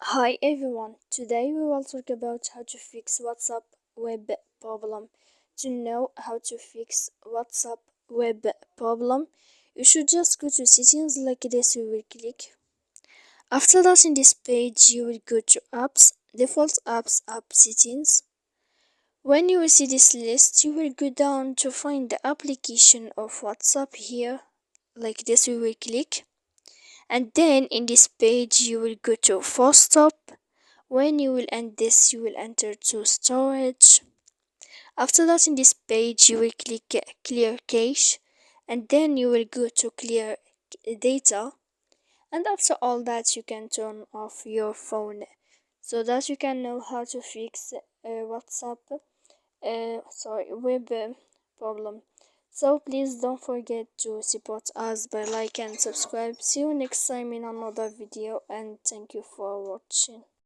Hi everyone, today we will talk about how to fix WhatsApp web problem. To know how to fix WhatsApp web problem, you should just go to settings like this. You will click. After that, in this page, you will go to apps, default apps, app settings. When you will see this list, you will go down to find the application of WhatsApp here. Like this, we will click. And then in this page, you will go to force stop. When you will end this, you will enter to storage. After that, in this page, you will click clear cache, and then you will go to clear data. And after all that, you can turn off your phone so that you can know how to fix WhatsApp web problem. So please don't forget to support us by like and subscribe. See you next time in another video, and thank you for watching.